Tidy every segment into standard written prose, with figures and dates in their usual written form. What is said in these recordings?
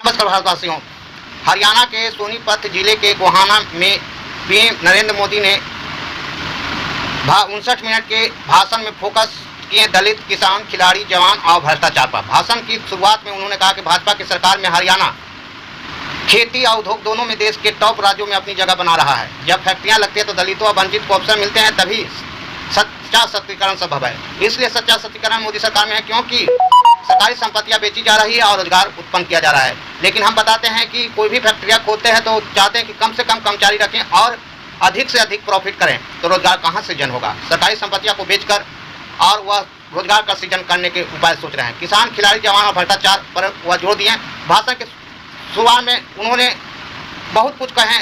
नमस्कार भारतवासियों। हरियाणा के सोनीपत जिले के गोहाना में पीएम नरेंद्र मोदी ने 59 मिनट के भाषण में फोकस किए दलित, किसान, खिलाड़ी, जवान और भ्रष्टाचार पर। भाषण की शुरुआत में उन्होंने कहा कि भाजपा की सरकार में हरियाणा खेती और उद्योग दोनों में देश के टॉप राज्यों में अपनी जगह बना रहा है। जब फैक्ट्रियां लगती है तो दलितों और वंचित को अवसर मिलते हैं, तभी सच्चा सशक्तिकरण संभव है। इसलिए सच्चा सशक्तिकरण मोदी सरकार में है, क्योंकि सरकारी संपत्तियां बेची जा रही है और रोजगार उत्पन्न किया जा रहा है। लेकिन हम बताते हैं कि कोई भी फैक्ट्रियां खोलते हैं तो चाहते हैं कि कम से कम कर्मचारी रखें और अधिक से अधिक प्रॉफिट करें, तो रोजगार कहां से सृजन होगा। सरकारी संपत्तियां को बेचकर और वह रोजगार का सृजन करने के उपाय सोच रहे हैं। किसान, खिलाड़ी, जवान और भ्रष्टाचार पर वह जोर दिए। भाषण के शुरुआत में उन्होंने बहुत कुछ कहे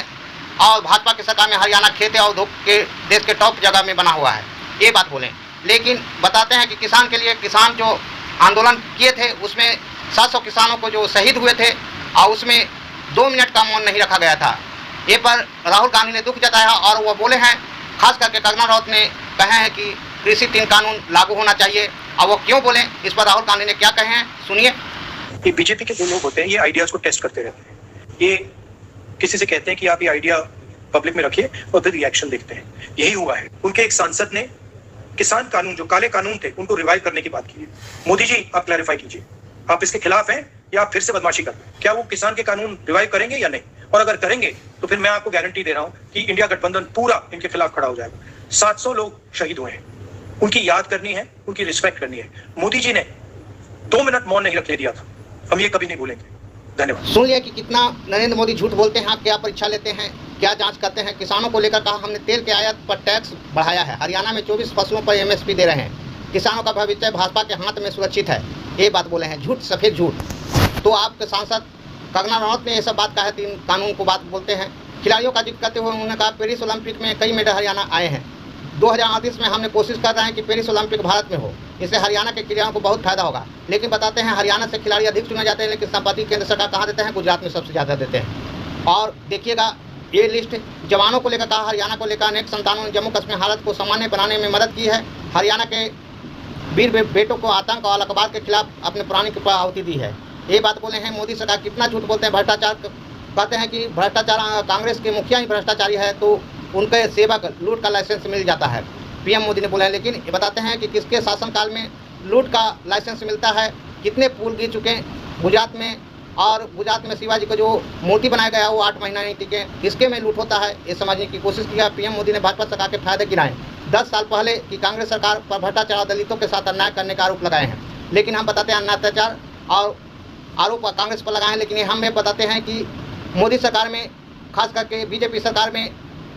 और भाजपा की सरकार में हरियाणा खेती और उद्योग के देश के टॉप जगह में बना हुआ है, ये बात बोलें। लेकिन बताते हैं कि किसान के लिए, किसान जो आंदोलन किए थे उसमें 700 किसानों को जो शहीद हुए थे और उसमें 2 मिनट का मौन नहीं रखा गया था। ये पर राहुल गांधी ने दुख जताया और वो बोले हैं, खास करके कंगना रनौत ने कहे हैं कि कृषि 3 कानून लागू होना चाहिए। और वो क्यों बोले, इस पर राहुल गांधी ने क्या कहे हैं, सुनिए। ये बीजेपी के 2 लोग होते हैं, ये आइडियाज को टेस्ट करते रहते हैं। ये किसी से कहते हैं कि आप ये आइडिया पब्लिक में रखिए और फिर रिएक्शन देखते हैं। यही हुआ है। उनके एक सांसद ने किसान कानून, जो काले कानून थे, उनको रिवाइव करने की बात की है। मोदी जी, आप क्लैरिफाई कीजिए, आप इसके खिलाफ हैं या आप फिर से बदमाशी कर रहे हैं? क्या वो किसान के कानून रिवाइव करेंगे या नहीं? और अगर करेंगे तो फिर मैं आपको गारंटी दे रहा हूं कि इंडिया गठबंधन पूरा इनके खिलाफ खड़ा हो जाएगा। 700 लोग शहीद हुए हैं, उनकी याद करनी है, उनकी रिस्पेक्ट करनी है। मोदी जी ने 2 मिनट मौन नहीं रखने दिया था, हम ये कभी नहीं भूलेंगे। धन्यवाद। सुन लिया कि कितना नरेंद्र मोदी झूठ बोलते हैं, क्या परीक्षा लेते हैं, क्या जांच करते हैं। किसानों को लेकर कहा, हमने तेल के आयात पर टैक्स बढ़ाया है। हरियाणा में 24 फसलों पर MSP दे रहे हैं। किसानों का भविष्य भाजपा के हाथ में सुरक्षित है, ये बात बोले हैं। झूठ, सफेद झूठ। तो आपके सांसद कंगना रनौत ने ये सब बात कहा है, 3 कानून को बात बोलते हैं। खिलाड़ियों का जिक्र करते हुए उन्होंने कहा, पेरिस ओलंपिक में कई मेडल हरियाणा आए हैं। 2038 में हमने कोशिश कर रहे हैं कि पेरिस ओलंपिक भारत में हो, इससे हरियाणा के खिलाड़ियों को बहुत फायदा होगा। लेकिन बताते हैं हरियाणा से खिलाड़ी अधिक चुने जाते हैं, लेकिन संपत्ति केंद्र सरकार कहाँ देते हैं, गुजरात में सबसे ज़्यादा देते हैं। और देखिएगा ये लिस्ट। जवानों को लेकर कहा, हरियाणा को लेकर अनेक संतानों ने जम्मू कश्मीर हालत को सामान्य बनाने में मदद की है। हरियाणा के वीर बेटों को आतंक और अलगाववाद के खिलाफ अपने प्राणी की आहुति दी है, ये बात बोले हैं। मोदी सरकार कितना झूठ बोलते हैं। भ्रष्टाचार कहते हैं कि भ्रष्टाचार, कांग्रेस के मुखिया ही भ्रष्टाचारी है, तो उनके सेवक लूट का लाइसेंस मिल जाता है, पीएम मोदी ने बोला है। लेकिन ये बताते हैं कि किसके शासनकाल में लूट का लाइसेंस मिलता है, कितने पुल गिर चुके हैं गुजरात में। और गुजरात में शिवाजी को जो मूर्ति बनाया गया वो 8 महीना नहीं टिके, इसके में लूट होता है, ये समझने की कोशिश किया। पीएम मोदी ने भाजपा सरकार के फायदे गिनाए। 10 साल पहले की कांग्रेस सरकार पर भ्रष्टाचार और दलितों के साथ अन्याय करने का आरोप लगाए हैं। लेकिन हम बताते हैं अत्याचार और आरोप कांग्रेस पर लगाए हैं, लेकिन हम ये बताते हैं कि मोदी सरकार में, खास करके बीजेपी सरकार में,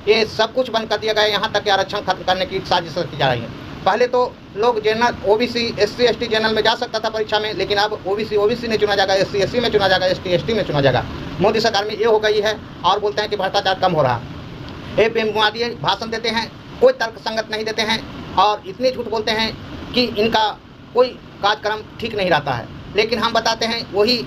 ये सब कुछ बंद कर दिया गया है। यहाँ तक कि आरक्षण खत्म करने की साजिश की जा रही है। पहले तो लोग general, OBC, SC, ST general में जा सकता था परीक्षा में, लेकिन अब OBC में चुना जाएगा, SC, SC में चुना जाएगा, ST, ST में चुना जाएगा। मोदी सरकार में ये हो गई है। और बोलते हैं कि भ्रष्टाचार कम हो रहा। ये पीएम मोदी भाषण देते हैं, कोई तर्क संगत नहीं देते हैं और इतने झूठ बोलते हैं कि इनका कोई कार्यक्रम ठीक नहीं रहता है। लेकिन हम बताते हैं, वही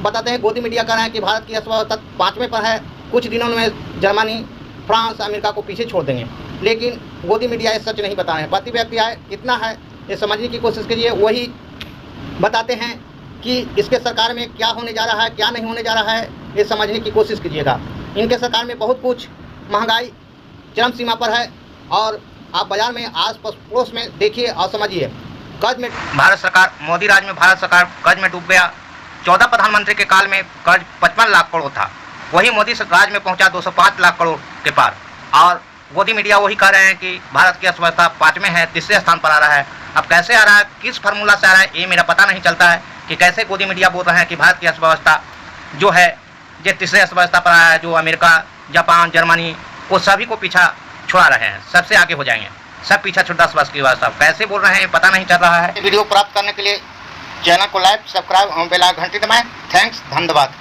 बताते हैं, गोदी मीडिया कह रहे हैं कि भारत की अर्थव्यवस्था 5वें पर है, कुछ दिनों में जर्मनी, फ्रांस, अमेरिका को पीछे छोड़ देंगे। लेकिन गोदी मीडिया ये सच नहीं बता रहे हैं। प्रति व्यक्ति आय कितना है ये समझने की कोशिश कीजिए। वही बताते हैं कि इसके सरकार में क्या होने जा रहा है, क्या नहीं होने जा रहा है, ये समझने की कोशिश कीजिएगा। इनके सरकार में बहुत कुछ, महंगाई चरम सीमा पर है और आप बाजार में, आस पड़ोस में देखिए और समझिए। कर्ज में भारत सरकार, मोदी राज में भारत सरकार कर्ज में डूब गया। 14 प्रधानमंत्री के काल में कर्ज 55 लाख करोड़ था, वही मोदी राज में पहुंचा 205 लाख करोड़ के पार। और गोदी मीडिया वही कह रहे हैं कि भारत की अर्थव्यवस्था 5वें है, 3रे स्थान पर आ रहा है। अब कैसे आ रहा है, किस फार्मूला से आ रहा है, ये मेरा पता नहीं चलता है कि कैसे गोदी मीडिया बोल रहे हैं कि भारत की अर्थव्यवस्था जो है ये 3रे अर्थव्यवस्था पर आया है, जो अमेरिका, जापान, जर्मनी, वो सभी को पीछा छुड़ा रहे हैं, सबसे आगे हो जाएंगे, सब पीछा छुड़ 10 वर्ष की व्यवस्था। कैसे बोल रहे हैं पता नहीं चल रहा है। वीडियो प्राप्त करने के लिए चैनल को लाइक, सब्सक्राइब और बेल आइकन घंटी दबाएं। थैंक्स, धन्यवाद।